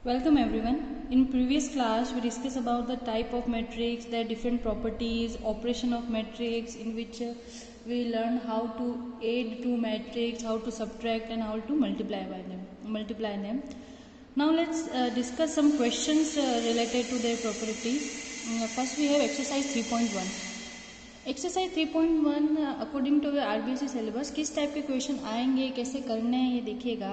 Welcome everyone. In previous class we discussed about the type of matrix, their different properties, operation of matrix, in which we learn how to add to matrix, how to subtract and how to multiply them. Now let's discuss some questions related to their properties. First we have exercise 3.1. Exercise 3.1 according to RBSE syllabus किस type के question आएंगे, कैसे करने हैं, ये देखिएगा.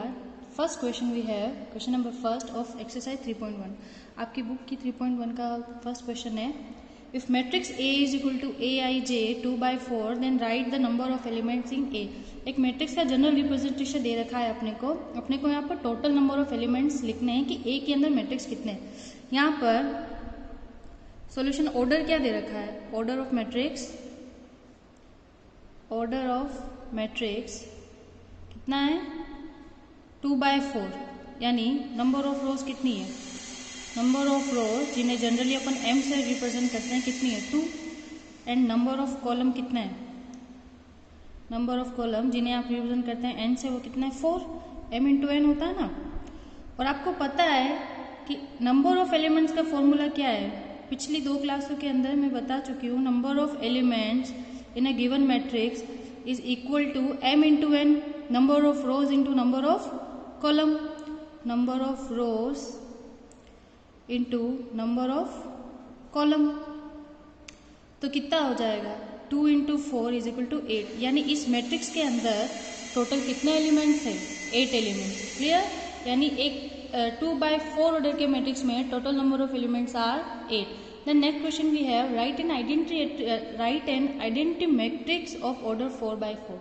First question we have question number first of exercise 3.1. आपकी book की 3.1 का फर्स्ट क्वेश्चन है, if matrix A is equal to A I J 2/4 then write the number of elements in A. एक मैट्रिक्स का जनरल रिप्रेजेंटेशन दे रखा है अपने को यहाँ पर टोटल नंबर ऑफ एलिमेंट्स लिखने हैं कि ए के अंदर मैट्रिक्स कितने हैं. यहाँ पर सॉल्यूशन ऑर्डर क्या दे रखा है, ऑर्डर ऑफ मैट्रिक्स कितना है 2/4, यानी नंबर ऑफ रोज कितनी है, नंबर ऑफ रोज जिन्हें जनरली अपन m से रिप्रेजेंट करते हैं कितनी है 2, एंड नंबर ऑफ कॉलम कितना है, नंबर ऑफ कॉलम जिन्हें आप रिप्रेजेंट करते हैं n से वो कितना है 4, m इंटू n होता है ना. और आपको पता है कि नंबर ऑफ एलिमेंट्स का फॉर्मूला क्या है, पिछली 2 क्लासों के अंदर मैं बता चुकी हूँ. Number of elements in a given matrix is equal to m into n, number of rows into number of column, number of rows into number of column. तो कितना हो जाएगा 2 into 4 is equal to 8. यानी इस matrix के अंदर total कितने elements हैं 8 एलिमेंट्स. क्लियर. यानी एक 2/4 ऑर्डर के मैट्रिक्स में total number of elements are 8. The next question we have, write an identity matrix of order 4/4.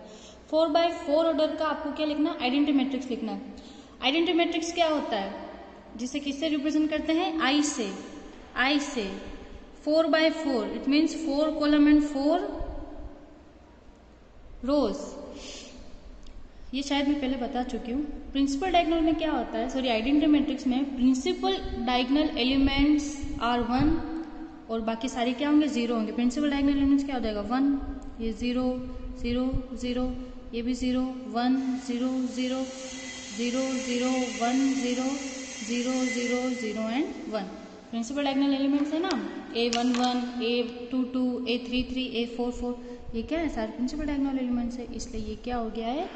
4/4 order का आपको क्या लिखना है, आइडेंटिटी मैट्रिक्स लिखना है. आइडेंटिटी मैट्रिक्स क्या होता है, जिसे किससे रिप्रेजेंट करते हैं I से 4/4 इट मीन्स 4 कॉलम एंड 4 रोज. ये शायद मैं पहले बता चुकी हूँ. प्रिंसिपल डायगोनल में क्या होता है, सॉरी आइडेंटिटी मैट्रिक्स में प्रिंसिपल डायगोनल एलिमेंट्स आर 1 और बाकी सारे क्या होंगे 0 होंगे. प्रिंसिपल डायगोनल एलिमेंट्स क्या हो जाएगा 1, ये 0 0 0, ये भी 0 1 0 0 0 0 1 0 0 0 0 एंड 1. प्रिंसिपल डायगोनल एलिमेंट्स है ना, A11 A22 A33 A44, ये क्या है सारे प्रिंसिपल डायगोनल एलिमेंट्स है. इसलिए ये क्या हो गया है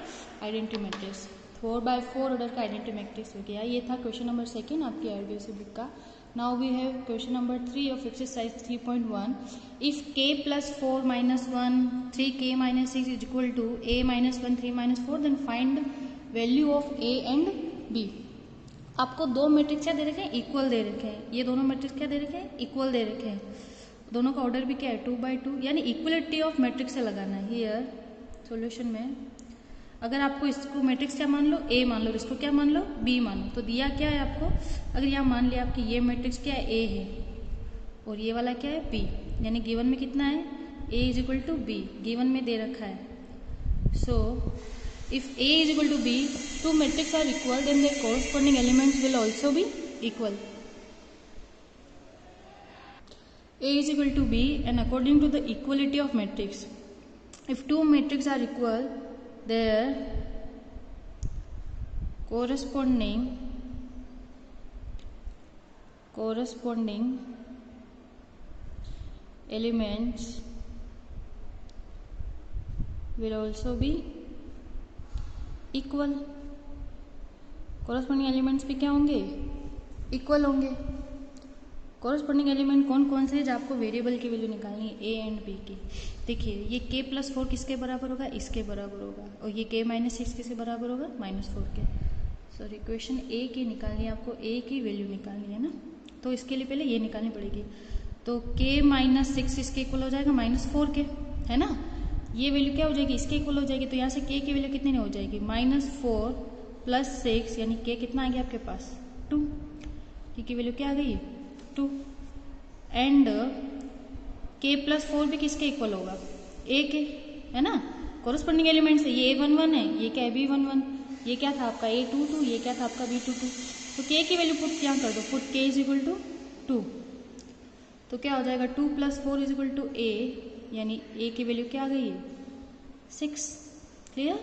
आइडेंटिटी मैट्रिक्स. 4/4 ऑर्डर का आइडेंटिटी मैट्रिक्स हो गया. ये था क्वेश्चन नंबर 2 आपकी आरबीएसई बुक का. Now we have question number 3 of exercise 3.1. If k plus 4 minus 1 3k minus 6 is equal to a minus 1 3 minus 4, then find value of a and b. आपको दो matrix क्या दे रखे हैं, equal दे रखे हैं. ये दोनों मैट्रिक्स क्या दे रखे हैं, इक्वल दे रखे हैं. दोनों का ऑर्डर भी क्या है 2/2, यानी इक्वलिटी ऑफ मैट्रिक्स से लगाना है. हियर सॉल्यूशन में अगर आपको इसको मैट्रिक्स क्या मान लो A मान लो, इसको क्या मान लो B मान लो, तो दिया क्या है आपको, अगर यहाँ मान लिया आपकी ये मैट्रिक्स क्या है A है और ये वाला क्या है B, यानी गिवन में कितना है A is equal to B, given में दे रखा है. So if A is equal to B, two matrix are equal then their corresponding elements will also be equal. A is equal to B and according to the equality of matrix, if two matrices are equal, their corresponding elements will also be equal. corresponding elements भी क्या होंगे, equal होंगे. Corresponding element कौन कौन से, जो आपको variable की वैल्यू निकालनी है a एंड b की. देखिए ये k plus 4 किसके बराबर होगा, इसके बराबर होगा, और ये k minus 6 किसके बराबर होगा -4 के. सॉरी इक्वेशन a की निकालनी है आपको, a की वैल्यू निकालनी है ना, तो इसके लिए पहले ये निकालनी पड़ेगी. तो k minus 6 इसके इक्वल हो जाएगा -4 के, है ना. ये वैल्यू क्या हो जाएगी, इसके इक्वल हो जाएगी. तो यहाँ से k की वैल्यू कितनी हो जाएगी -4 + 6, यानी k कितना आ गया आपके पास 2. k की वैल्यू क्या आ गई 2. एंड k plus 4 भी किसके इक्वल होगा a के, है ना. कॉरस्पॉन्डिंग एलिमेंट्स है, ये A11 है, ये क्या है B11, ये क्या था आपका A22, ये क्या था आपका B22. तो k की वैल्यू पुट क्या कर दो, put k is equal to 2. तो क्या हो जाएगा 2 + 4 इज इक्वल टू a, यानी a की वैल्यू क्या आ गई है 6. क्लियर.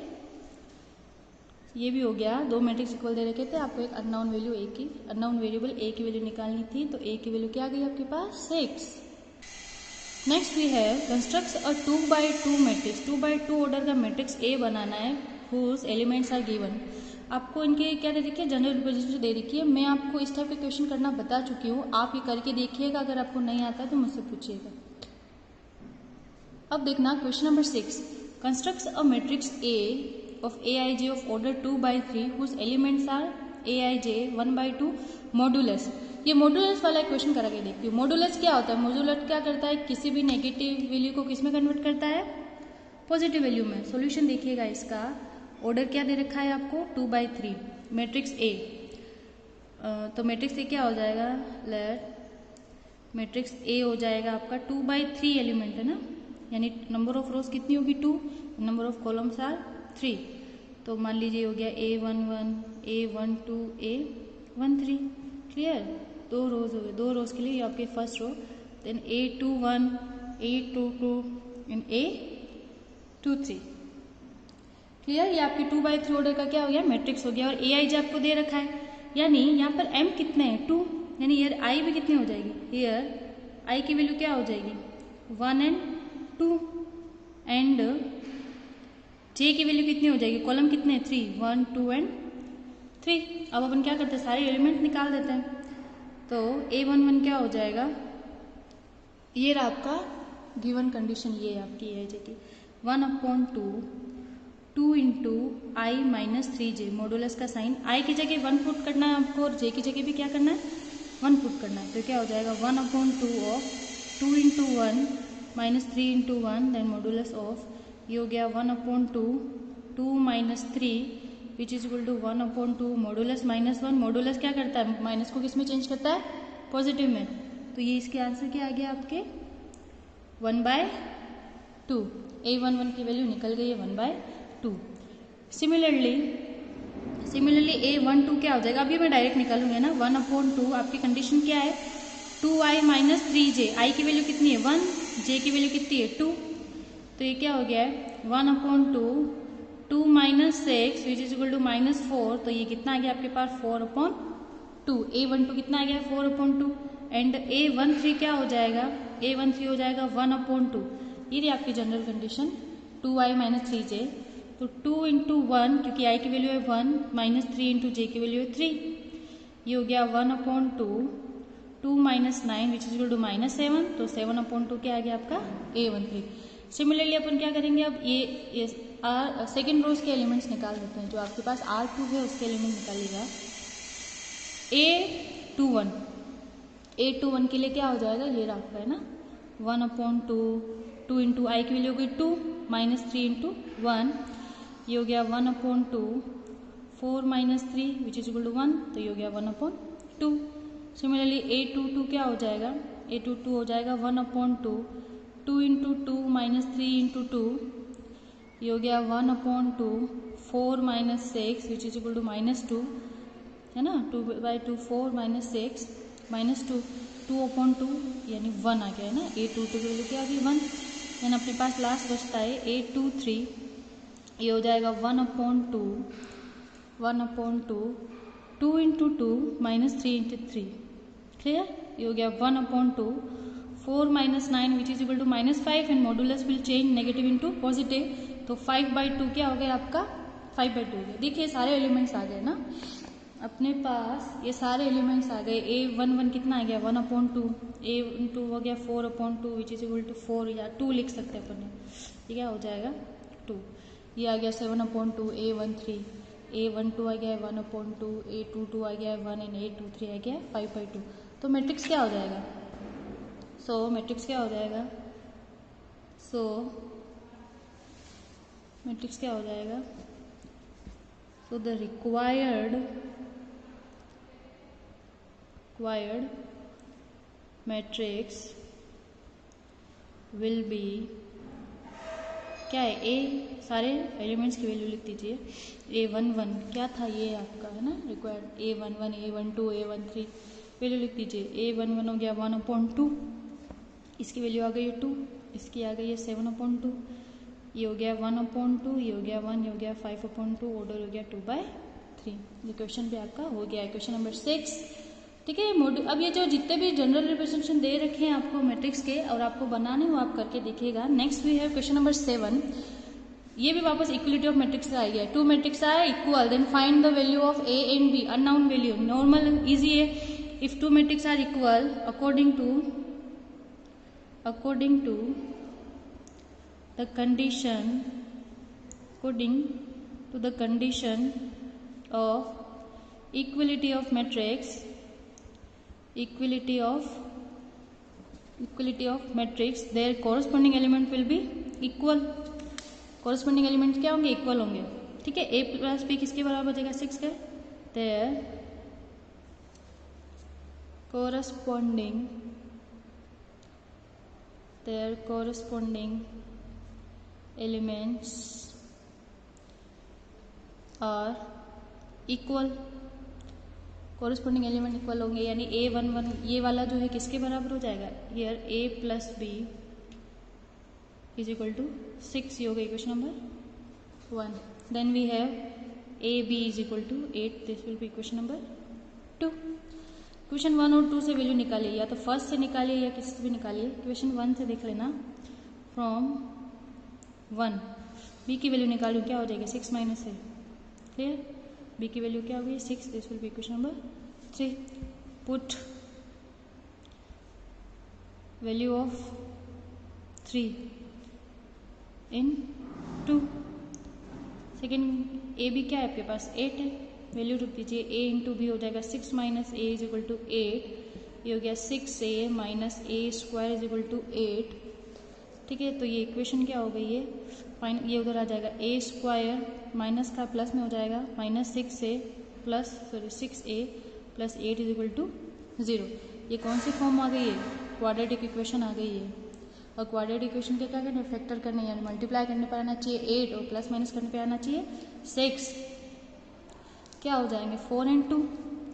ये भी हो गया, दो मैट्रिक्स इक्वल दे रखे थे, आपको एक अननोन वैल्यू अननोन वेरिएबल ए की वैल्यू निकालनी थी, तो ए की वैल्यू क्या आ गई आपके पास 6। Next we have constructs a 2x2 matrix. 2x2 order का मैट्रिक्स ए बनाना है, हुज एलिमेंट्स आर गिवन। आपको इनके क्या दे रखी है, जनरल रिप्रेजेंटेशन दे रखी है। मैं आपको इस टाइप के क्वेश्चन करना बता चुकी हूँ, आप ये करके देखिएगा, अगर आपको नहीं आता है तो मुझसे पूछिएगा। अब देखना question number 6, constructs a matrix A of aij of order 2/3 whose elements are aij 1/2 modulus. ये मॉडुलस वाला क्वेश्चन करा के देखती हूँ। मॉडुलस क्या होता है? मॉडुलस क्या करता है, किसी भी नेगेटिव वैल्यू को किस में कन्वर्ट करता है, पॉजिटिव वैल्यू में। सॉल्यूशन देखिएगा, इसका ऑर्डर क्या दे रखा है आपको 2/3 मैट्रिक्स ए। तो मैट्रिक्स ए क्या हो जाएगा, लेट मैट्रिक्स ए हो जाएगा आपका 2/3 एलिमेंट है ना, यानी नंबर ऑफ रोज कितनी होगी 2, नंबर ऑफ कॉलम्स आर 3। तो मान लीजिए हो गया A11, A12, A13। क्लियर, दो रोज हो गए, दो रोज के लिए ये आपके first row, then A21, A22 and A23। Clear, ये आपकी 2/3 ऑर्डर का क्या हो गया, मैट्रिक्स हो गया। और aij आपको दे रखा है, यानी यहाँ पर m कितने हैं 2, यानी ईयर i भी कितनी हो जाएगी, ईयर i की वैल्यू क्या हो जाएगी 1 एंड 2, एंड j की वैल्यू कितनी हो जाएगी, कॉलम कितने हैं 3, 1 2 एंड 3। अब अपन क्या करते हैं, सारे एलिमेंट निकाल देते हैं। तो A11 क्या हो जाएगा, ये रहा आपका गिवन कंडीशन, ये आपकी aij की 1/2 2 इंटू आई माइनस 3j, मॉडुलस का साइन i की जगह 1 पुट करना है आपको, और j की जगह भी क्या करना है 1 पुट करना है। तो क्या हो जाएगा 1/2 of 2 into 1 minus 3 into 1, then modulus of, ये हो गया 1/2 2 minus 3 which is equal to 1/2 modulus minus 1। Modulus क्या करता है, माइनस को किस में चेंज करता है, पॉजिटिव में। तो ये इसके आंसर क्या आ गया आपके 1/2। A11 की वैल्यू निकल गई है 1/2। सिमिलरली A12 क्या हो जाएगा, अभी मैं डायरेक्ट निकालूंगी ना, 1/2 आपकी कंडीशन क्या है 2i माइनस 3j, i की वैल्यू कितनी है 1, j की वैल्यू कितनी है 2। तो ये क्या हो गया है 1/2 2 minus 6 which is equal to -4। तो ये कितना आ गया आपके पास 4/2। A12 कितना आ गया 4/2, एंड A13 क्या हो जाएगा, A13 हो जाएगा 1/2। ये रही आपकी general condition 2i minus 3j। तो 2 इंटू 1, क्योंकि i की वैल्यू है 1, माइनस 3 इंटू j की वैल्यू है 3, ये हो गया 1/2 2 minus 9 which is equal to -7। तो 7/2 क्या आ गया आपका A13। सिमिलरली अपन क्या करेंगे, अब ये सेकेंड रोज के एलिमेंट्स निकाल देते हैं। जो आपके पास R2 है उसके एलिमेंट निकालिएगा। A21 के लिए क्या हो जाएगा, ये आपका है ना 1/2 2 इंटू आई की वैल्यू हो गई 2 माइनस 3 इंटू 1, ये हो गया 1/2 4 minus 3 which is equal to 1। तो ये हो गया 1/2। सिमिलरली A22 क्या हो जाएगा, A22 हो जाएगा 1/2 2 इंटू 2 माइनस 3 इंटू 2, ये हो गया 1/2 4 minus 6 which is equal to -2, है ना, 2/2 4 माइनस 6 -2 2/2 यानी 1 आ गया है ना। A22 की वैल्यू क्या आ गई 1। देन अपने पास लास्ट बचता है A23, ये हो जाएगा 1/2 2 इंटू 2 माइनस 3 इंटू 3। क्लियर, ये हो गया 1/2 4 minus 9 which is equal to -5, and modulus will change negative into positive. तो 5/2 क्या हो गया आपका 5/2 हो गया। देखिए सारे एलिमेंट्स आ गए ना अपने पास, ये सारे एलिमेंट्स आ गए। A11 कितना आ गया 1/2, A12 हो गया 4/2 विच इज इक्वल टू 4, या 2 लिख सकते हैं अपन, ये क्या हो जाएगा 2। ये आ गया 7/2 A13, A12 आ गया 1/2, A22 आ गया 1, एंड A23 आ गया 5/2। तो मैट्रिक्स क्या हो जाएगा, मैट्रिक्स क्या हो जाएगा, मैट्रिक्स क्या हो जाएगा, the required matrix will be क्या है, ए सारे एलिमेंट्स की वैल्यू लिख दीजिए। A11 क्या था, ये आपका है ना required, A11 A12 A13 value लिख दीजिए। A11 हो गया 1/2, इसकी वैल्यू आ गई है 2, इसकी आ गई है 7/2, ये हो गया 1/2, ये हो गया 1, ये हो गया 5/2, ऑर्डर हो गया 2/3। ये क्वेश्चन भी आपका हो गया है, क्वेश्चन नंबर 6। ठीक है, अब ये जो जितने भी जनरल रिप्रेजेंटेशन दे रखे हैं आपको मैट्रिक्स के और आपको बनाने वो आप करके देखिएगा। Next we have question number 7। ये भी वापस इक्वलिटी ऑफ मैट्रिक्स से आ गया। 2 मैट्रिक्स आया equal, then find the value of A and B, unknown value. Normal easy है। If 2 matrix are equal according to the condition of equality of matrix, their corresponding element will be equal। corresponding element क्या होंगे? Equal होंगे। ठीक है, a plus b किसके बराबर हो जाएगा? 6 के। their corresponding elements are equal। corresponding element equal होंगे, यानी a11 ये वाला जो है किसके बराबर हो जाएगा? here a plus b is equal to 6। ये हो गई question number 1। then we have a b is equal to 8। this will be question number 2। Question 1 और 2 से वैल्यू निकालिए, या तो फर्स्ट से निकालिए या किसी से भी निकालिए। क्वेश्चन 1 से देख लेना। फ्रॉम 1 b की वैल्यू निकालूँ, क्या हो जाएगी? 6 माइनस है। क्लियर? b की वैल्यू क्या होगी? 6। This will be question number 3। Put value of 3 in 2। Second a b क्या है आपके पास? 8 है। वैल्यू रख दीजिए, a इंटू बी हो जाएगा 6 minus a is equal to 8। ये हो गया 6a minus a square is equal to 8। ठीक है, तो ये इक्वेशन क्या हो गई है? फाइन, ये उधर आ जाएगा a स्क्वायर माइनस का प्लस में हो जाएगा minus 6a plus 8 is equal to 0। ये कौन सी फॉर्म आ गई है? क्वाड्रेटिक इक्वेशन आ गई है। और क्वाड्रेटिक इक्वेशन के क्या करना है? फैक्टर करने, यानी मल्टीप्लाई करने पर आना चाहिए 8 और प्लस माइनस करने पर आना चाहिए 6। क्या हो जाएंगे? 4 and 2।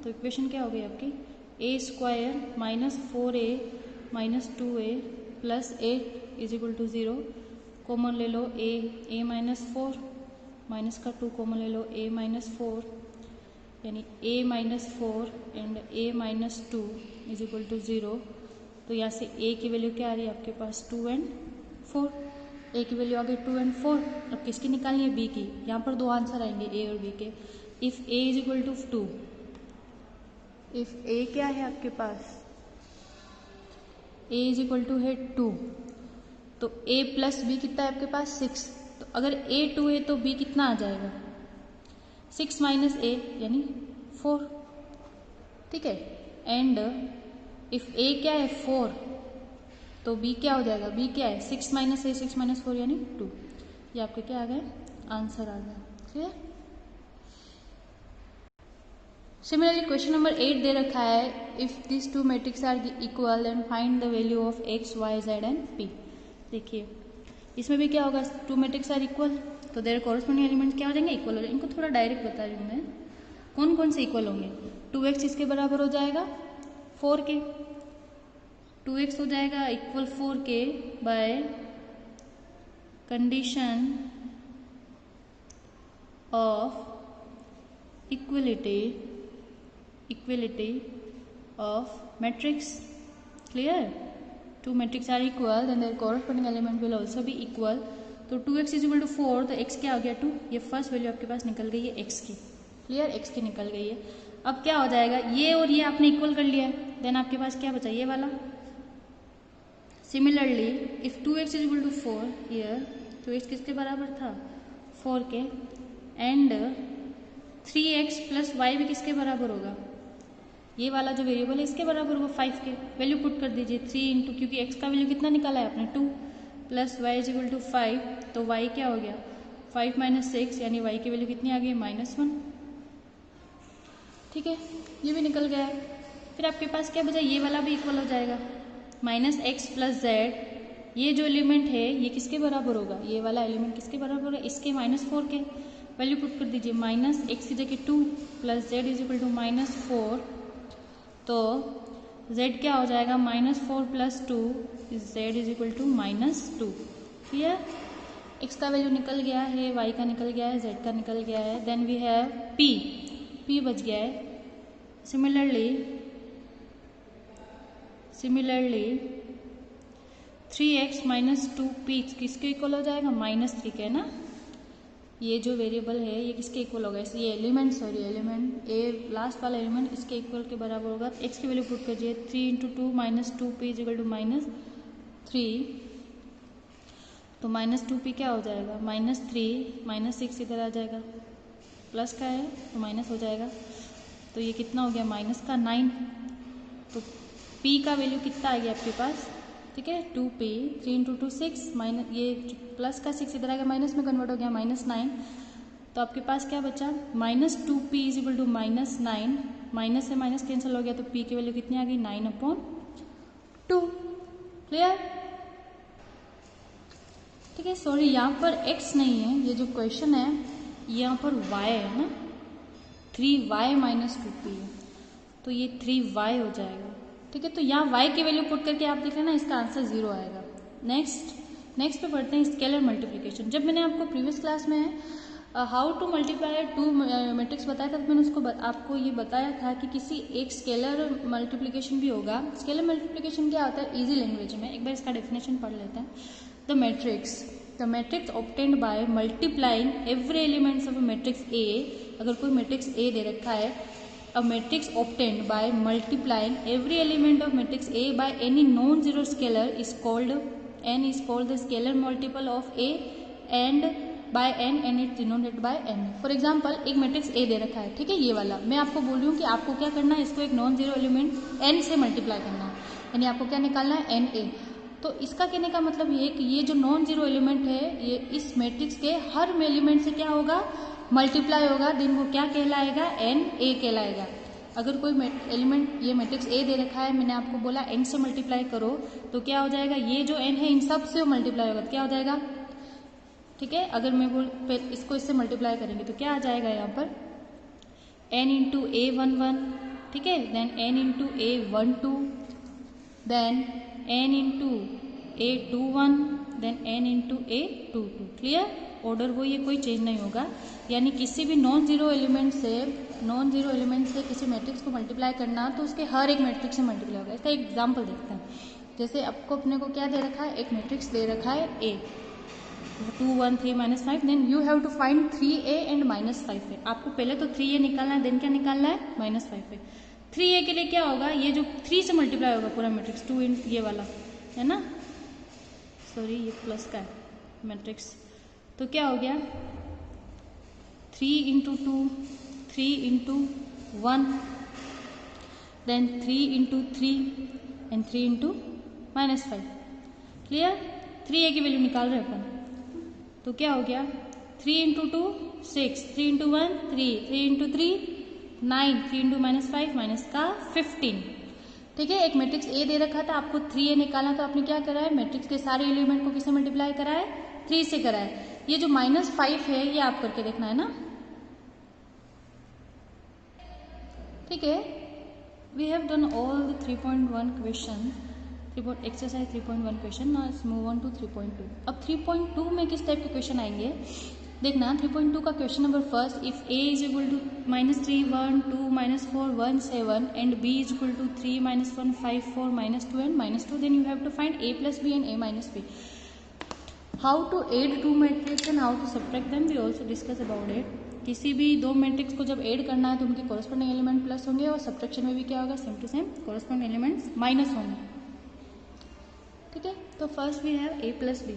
तो इक्वेशन क्या हो गई आपकी? a square minus 4a minus 2a plus 8 is equal to 0। Common ले लो a माइनस 4 माइनस का 2 कॉमन ले लो a माइनस 4, यानी a minus 4 and a minus 2 is equal to 0। तो यहाँ से a की वैल्यू क्या आ रही है आपके पास? 2 and 4। a की वैल्यू आ गई 2 and 4। अब किसकी निकालनी है? b की। यहाँ पर दो आंसर आएंगे a और b के। If a is equal to 2, if a क्या है आपके पास? a इज इक्वल टू है 2, तो a प्लस b कितना है आपके पास? 6। तो अगर a 2 है तो b कितना आ जाएगा? 6 माइनस a यानी 4। ठीक है, एंड इफ a क्या है? 4, तो b क्या हो जाएगा? b क्या है? 6 माइनस a 6 माइनस 4 यानी 2। ये आपके क्या आ गया? आंसर आ गया। क्लियर? सिमिलरली क्वेश्चन नंबर 8 दे रखा है, if this two matrix are equal then find the value of x, y, z and p। देखिए इसमें भी क्या होगा? टू मैट्रिक्स आर इक्वल, तो देयर कॉरस्पॉन्डिंग एलिमेंट क्या हो जाएंगे? इक्वल हो जाएंगे। इनको थोड़ा डायरेक्ट बता रही हूँ मैं, कौन कौन से इक्वल होंगे। 2x इसके बराबर हो जाएगा 4 के, 2x हो जाएगा इक्वल 4 के by condition of equality of matrix। clear? two matrix are equal then their corresponding element will also be equal। तो 2x इज इक्वल टू 4, तो x क्या आ गया? 2। ये फर्स्ट वैल्यू आपके पास निकल गई है x की। क्लियर? x की निकल गई है। अब क्या हो जाएगा? ये और ये आपने इक्वल कर लिया है, देन आपके पास क्या बचा? ये वाला। Similarly if 2x is equal to 4 here, 2x किसके बराबर था? 4 के, एंड 3x प्लस y भी किसके बराबर होगा? ये वाला जो वेरिएबल है इसके बराबर होगा 5 के। वैल्यू पुट कर दीजिए 3 इंटू, क्योंकि x का वैल्यू कितना निकाला है आपने? 2 plus y is equal to 5, तो y क्या हो गया? 5 माइनस 6, यानी y की वैल्यू कितनी आ गई? -1। ठीक है, ये भी निकल गया है। फिर आपके पास क्या बचा? ये वाला भी इक्वल हो जाएगा -x प्लस z। ये जो एलिमेंट है ये किसके बराबर होगा? ये वाला एलिमेंट किसके बराबर होगा? इसके -4 के। वैल्यू पुट कर दीजिए, माइनस x की जगह 2 plus z is equal to -4, तो z क्या हो जाएगा? -4 plus 2 z is equal to -2। Clear? x का वैल्यू निकल गया है, y का निकल गया है, z का निकल गया है। देन वी हैव p बच गया है। सिमिलरली 3x माइनस 2p किसके इक्वल हो जाएगा, -3 के ना। ये जो वेरिएबल है ये किसके इक्वल होगा, ये एलिमेंट ए लास्ट वाला एलिमेंट इसके इक्वल के बराबर होगा। एक्स की वैल्यू पुट कीजिए, 3 × 2 minus 2p is equal to -3। तो -2p क्या हो जाएगा, -3 -6 इधर आ जाएगा, प्लस का है तो माइनस हो जाएगा। तो ये कितना हो गया, माइनस का 9। तो p का वैल्यू कितना आ गया आपके पास, ठीक है 2p, 3 × 2 6 माइनस, ये प्लस का 6 इधर आ गया, माइनस में कन्वर्ट हो गया, -9। तो आपके पास क्या बचा, -2p is equal to -9, minus से माइनस कैंसिल हो गया, तो p की वैल्यू कितनी आ गई, 9/2। क्लियर, ठीक है। सॉरी यहाँ पर x नहीं है, ये जो क्वेश्चन है यहाँ पर y है ना, 3y माइनस 2p है, तो ये 3y हो जाएगा, ठीक है। तो यहाँ y की वैल्यू पुट करके आप देख लेना, इसका आंसर 0 आएगा। नेक्स्ट पे पढ़ते हैं स्केलर मल्टीप्लिकेशन। जब मैंने आपको प्रीवियस क्लास में हाउ टू मल्टीप्लाई 2 मैट्रिक्स बताया था, तो मैंने आपको ये बताया था कि किसी एक स्केलर मल्टीप्लिकेशन भी होगा। स्केलर मल्टीप्लिकेशन क्या होता है, इजी लैंग्वेज में एक बार इसका डेफिनेशन पढ़ लेते हैं। The matrix obtained by multiplying every elements of matrix A. अगर कोई मैट्रिक्स ए दे रखा है, a matrix obtained by multiplying every element of matrix A by any non-zero scalar is called the scalar multiple of A and by n and it's denoted by n। For example एक matrix A दे रखा है, ठीक है, ये वाला। मैं आपको बोल रही हूँ कि आपको क्या करना है, इसको एक नॉन जीरो एलिमेंट n से मल्टीप्लाई करना है, यानी आपको क्या निकालना है, NA। तो इसका कहने का मतलब ये कि ये जो नॉन जीरो एलिमेंट है, ये इस मैट्रिक्स के हर एलिमेंट से क्या होगा, मल्टीप्लाई होगा, देन वो क्या कहलाएगा, NA कहलाएगा। अगर कोई एलिमेंट, ये मैट्रिक्स A दे रखा है, मैंने आपको बोला n से मल्टीप्लाई करो, तो क्या हो जाएगा, ये जो n है इन सब से मल्टीप्लाई होगा, तो क्या हो जाएगा, ठीक है। अगर मैं इसको इससे मल्टीप्लाई करेंगे तो क्या आ जाएगा यहाँ पर, n × A11, ठीक है, then n × A12, then n × A21, then n × A22। Clear, order वो ये कोई चेंज नहीं होगा, यानी किसी भी नॉन जीरो एलिमेंट से किसी मैट्रिक्स को मल्टीप्लाई करना, तो उसके हर एक मैट्रिक्स से मल्टीप्लाई होगा। इसका एक एग्जांपल देखते हैं। जैसे आपको अपने को क्या दे रखा है, एक मैट्रिक्स दे रखा है A, 2 1 3 -5, then you have to find 3A and -5A। आपको पहले तो 3A निकालना है, देन क्या निकालना है, -5A। 3A के लिए क्या होगा, ये जो 3 से मल्टीप्लाई होगा पूरा मैट्रिक्स, 2 इन ये वाला है ना, सॉरी ये प्लस का है मैट्रिक्स, तो क्या हो गया, 3 × 2, 3 × 1, देन 3 × 3 एंड 3 × -5। क्लियर, 3A की वैल्यू निकाल रहे अपन, तो क्या हो गया, 3 × 2 6, 3 × 1 3, 3 × 3 9, 3 × -5 माइनस का 15। ठीक है, एक मैट्रिक्स A दे रखा था, आपको 3A निकालना, तो आपने क्या करा है, मैट्रिक्स के सारे एलिमेंट को किससे मल्टीप्लाई करा है, 3 से करा है। ये जो -5 है ये आप करके देखना है ना, ठीक है। We have done all the 3.1 question, exercise 3.1 question. Now let's move on to 3.2। अब 3.2 में किस टाइप के क्वेश्चन आएंगे देखना। 3.2 का question number first, if a is equal to -3 1 2 -4 1 7 and b is equal to 3 -1 5 4 -2 and -2, then you have to find a + b and a - b। How to add two matrix and how to subtract them, we also discuss about it. किसी भी दो matrix को जब add करना है तो उनके corresponding element plus होंगे, और सब्ट्रैक्शन में भी क्या होगा, same to same corresponding elements minus होंगे। ठीक है, तो first we have a + b।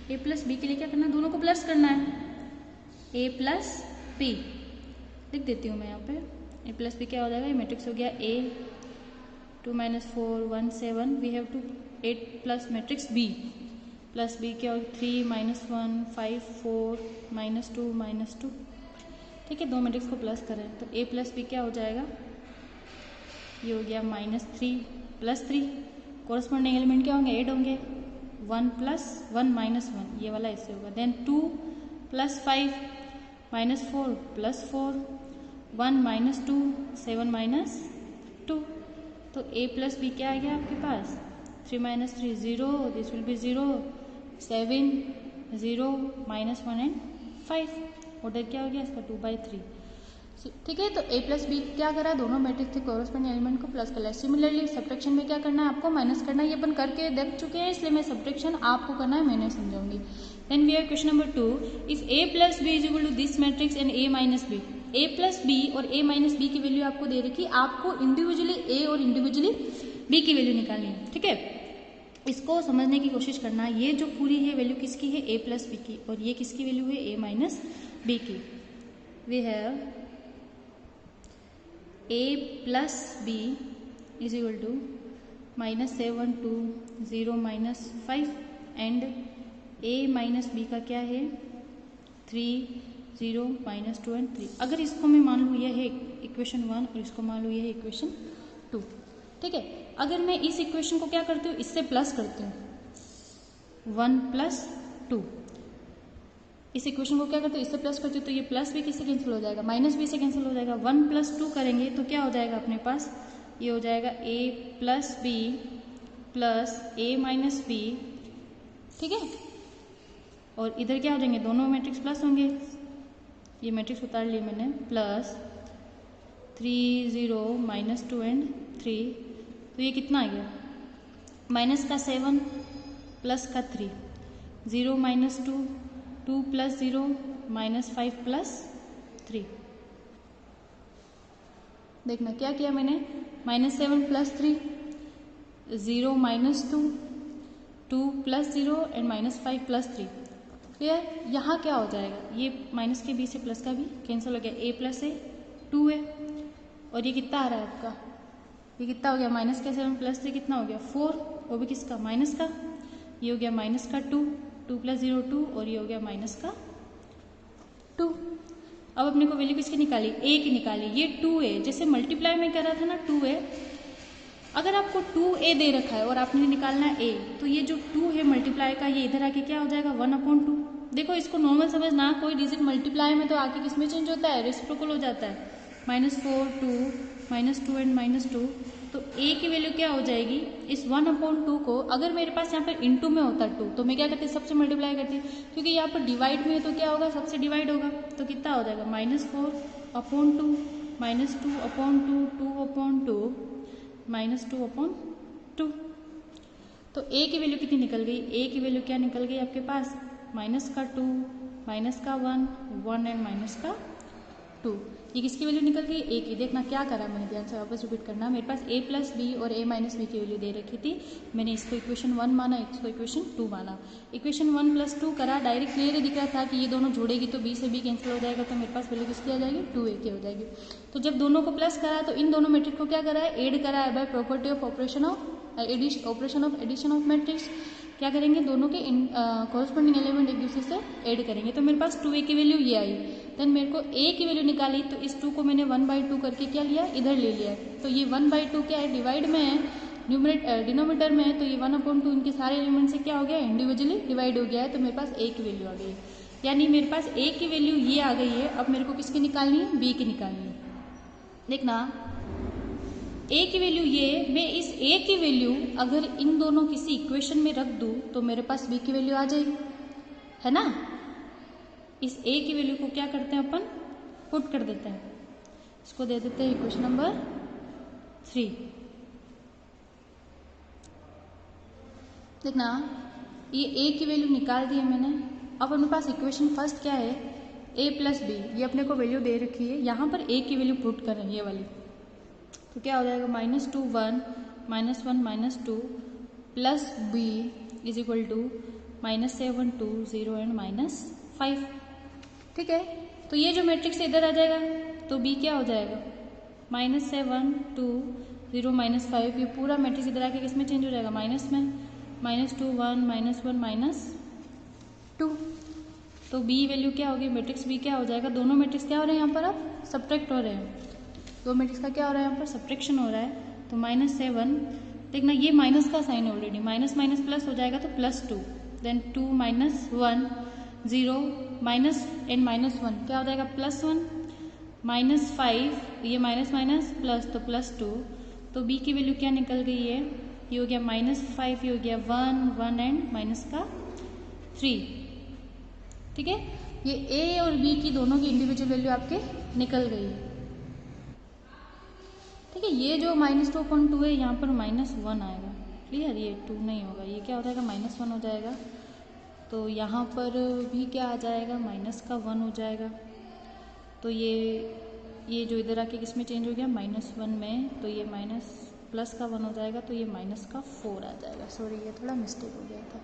a + b के लिए क्या करना है, दोनों को प्लस करना है, a + b लिख देती हूँ मैं यहाँ पे। a + b क्या हो जाएगा, ये मैट्रिक्स हो गया a 2 -4 1 7, we have to 8 plus matrix b + b क्या हो, 3 -1 5 4 -2 -2। ठीक है, दो मैट्रिक्स को प्लस करें तो a + b क्या हो जाएगा, ये हो गया -3 + 3, कोरस्पॉन्डिंग एलिमेंट क्या होंगे, ऐड होंगे, 1 + 1 -1 ये वाला ऐसे होगा, देन 2 + 5 -4 + 4 1 -2 7 -2। तो a + b क्या आ गया आपके पास, 3 - 3 0, this will B 0 7 0 -1 and 5। Order क्या हो गया इसका 2/3। ठीक है, तो a प्लस बी क्या करा, दोनों मैट्रिक्स के कॉरस्पॉन्डिंग एलिमेंट को प्लस कर लिया। सिमिलरली सब्ट्रैक्शन में क्या करना है, आपको माइनस करना है। ये अपन करके देख चुके हैं, इसलिए मैं सब्ट्रैक्शन आपको करना है, मैं नहीं समझाऊंगी। Then we have question number 2, if a plus B is equal to this matrix and a minus B. a plus B और a माइनस बी की वैल्यू आपको दे रखी, आपको इंडिविजुअली a और इंडिविजुअली b की वैल्यू निकालनी है। ठीक है, इसको समझने की कोशिश करना। ये जो पूरी है वैल्यू किसकी है, a प्लस बी की, और ये किसकी वैल्यू है, a माइनस बी की। We have a plus B is equal to -7 2 0 -5 and a minus b का क्या है 3 0 -2 एंड 3। अगर इसको मैं मान लूँ यह है इक्वेशन 1 और इसको मान लूँ यह है इक्वेशन 2। ठीक है, अगर मैं इस इक्वेशन को क्या करती हूँ, इससे प्लस करती हूँ 1 + 2। इस इक्वेशन को क्या करते हैं, इससे प्लस करते हो तो ये प्लस भी किससे कैंसिल हो जाएगा, माइनस बी से कैंसिल हो जाएगा। 1 + 2 करेंगे तो क्या हो जाएगा अपने पास, ये हो जाएगा a plus b plus a minus b. ठीक है, और इधर क्या हो जाएंगे, दोनों मैट्रिक्स प्लस होंगे। ये मैट्रिक्स उतार लिए मैंने, प्लस 3 0 -2 एंड 3। तो ये कितना आ गया, माइनस का 7 प्लस का 3, 0 -2 2 + 0 -5 + 3। देखना क्या किया मैंने, -7 + 3 0 -2 2 + 0 एंड -5 + 3। क्लियर, यहाँ क्या हो जाएगा, ये माइनस के बी से प्लस का भी कैंसिल हो गया, a + a 2 है, और ये कितना आ रहा है आपका, ये कितना हो गया, माइनस का 7 + 3 कितना हो गया 4, वो भी किसका, माइनस का। ये हो गया माइनस का 2 2 + 0 2, और ये हो गया माइनस का 2। अब अपने को वैल्यू किसकी निकाली, a की निकाली। ये 2a, जैसे मल्टीप्लाई में कर रहा था ना 2a, अगर आपको 2a दे रखा है और आपने निकालना है a, तो ये जो 2 है मल्टीप्लाई का, ये इधर आके क्या हो जाएगा 1/2। देखो इसको नॉर्मल समझना, कोई डिजिट मल्टीप्लाई में तो आके किसमें चेंज होता है, रेसिप्रोकल हो जाता है। -4 2 -2 एंड -2, तो a की वैल्यू क्या हो जाएगी, इस 1/2 को अगर मेरे पास यहाँ पर इनटू में होता 2 तो मैं क्या करती, सबसे मल्टीप्लाई करती, क्योंकि यहाँ पर डिवाइड में है तो क्या होगा, सबसे डिवाइड होगा। तो कितना हो जाएगा, -4/2 -2/2 2/2 -2/2। तो a की वैल्यू कितनी निकल गई, a की वैल्यू क्या निकल गई आपके पास, -2 -1 1 एंड -2। ये किसकी वैल्यू निकल गई, a की। देखना क्या करा मैंने, ध्यान से वापस रिपीट करना। मेरे पास a + b और a माइनस बी की वैल्यू दे रखी थी, मैंने इसको इक्वेशन 1 माना, इसको इक्वेशन 2 माना। इक्वेशन 1 + 2 करा, डायरेक्ट क्लियर दिख रहा था कि ये दोनों जोड़ेगी तो b से b कैंसिल हो जाएगा, तो मेरे पास वैल्यू किसकी आ जाएगी, 2a की हो जाएगी। तो जब दोनों को प्लस करा तो इन दोनों मैट्रिक्स को क्या करा है, ऐड करा है by property of operation of addition of matrix. क्या करेंगे, दोनों के कॉरस्पॉन्डिंग एलिमेंट एक दूसरे से ऐड करेंगे, तो मेरे पास 2a की वैल्यू ये आई। देन मेरे को a की वैल्यू निकाली, तो इस 2 को मैंने 1/2 करके क्या लिया, इधर ले लिया। तो ये 1/2 क्या है, डिवाइड में है, डिनोमिनेटर में है, तो ये 1/2 इनके सारे एलिमेंट से क्या हो गया, इंडिविजुअली डिवाइड हो गया है, तो मेरे पास a की वैल्यू आ गई। यानी मेरे पास a की वैल्यू ये आ गई है। अब मेरे को किसकी निकालनी है, b की निकालनी है। देखना a की वैल्यू ये, मैं इस a की वैल्यू अगर इन दोनों किसी इक्वेशन में रख दूं तो मेरे पास b की वैल्यू आ जाएगी, है ना। इस a की वैल्यू को क्या करते हैं अपन, पुट कर देते हैं, इसको दे देते हैं इक्वेशन नंबर 3। देखना ये a की वैल्यू निकाल दी है मैंने। अब अपने पास इक्वेशन फर्स्ट क्या है, a + b, ये अपने को वैल्यू दे रखी है, यहाँ पर a की वैल्यू पुट कर रहे हैं ये वाली, तो क्या हो जाएगा, -2 1 -1 -2 plus b is equal to -7 2 0 and -5। ठीक है, तो ये जो मैट्रिक्स इधर आ जाएगा तो b क्या हो जाएगा, -7 2 0 -5। ये पूरा मैट्रिक्स इधर आके किस में चेंज हो जाएगा, माइनस में, -2 1 -1 -2। तो b वैल्यू क्या होगी, मैट्रिक्स b क्या हो जाएगा, दोनों मैट्रिक्स क्या हो रहे हैं यहाँ पर अब सब्ट्रैक्ट हो रहे हैं, दो मैट्रिक्स का क्या हो रहा है यहाँ पर सब्ट्रैक्शन हो रहा है। तो -7, देखना ये माइनस का sign already, minus minus plus हो जाएगा तो +2, देन 2 -1 0 माइनस एंड -1 क्या हो जाएगा +1, -5 ये माइनस माइनस प्लस तो +2। तो b की वैल्यू क्या निकल गई है, ये हो गया -5, ये हो गया 1 1 एंड -3। ठीक है, ये ए और बी की दोनों की इंडिविजुअल वैल्यू आपके निकल गई है। ठीक है, ये जो -2.2 है यहाँ पर -1 आएगा। क्लियर, ये 2 नहीं होगा, ये क्या हो जाएगा -1 हो जाएगा। तो यहाँ पर भी क्या आ जाएगा, -1 हो जाएगा। तो ये जो इधर आके किस में चेंज हो गया, -1 में, तो ये +1 हो जाएगा, तो ये -4 आ जाएगा। सॉरी, ये थोड़ा मिस्टेक हो गया था।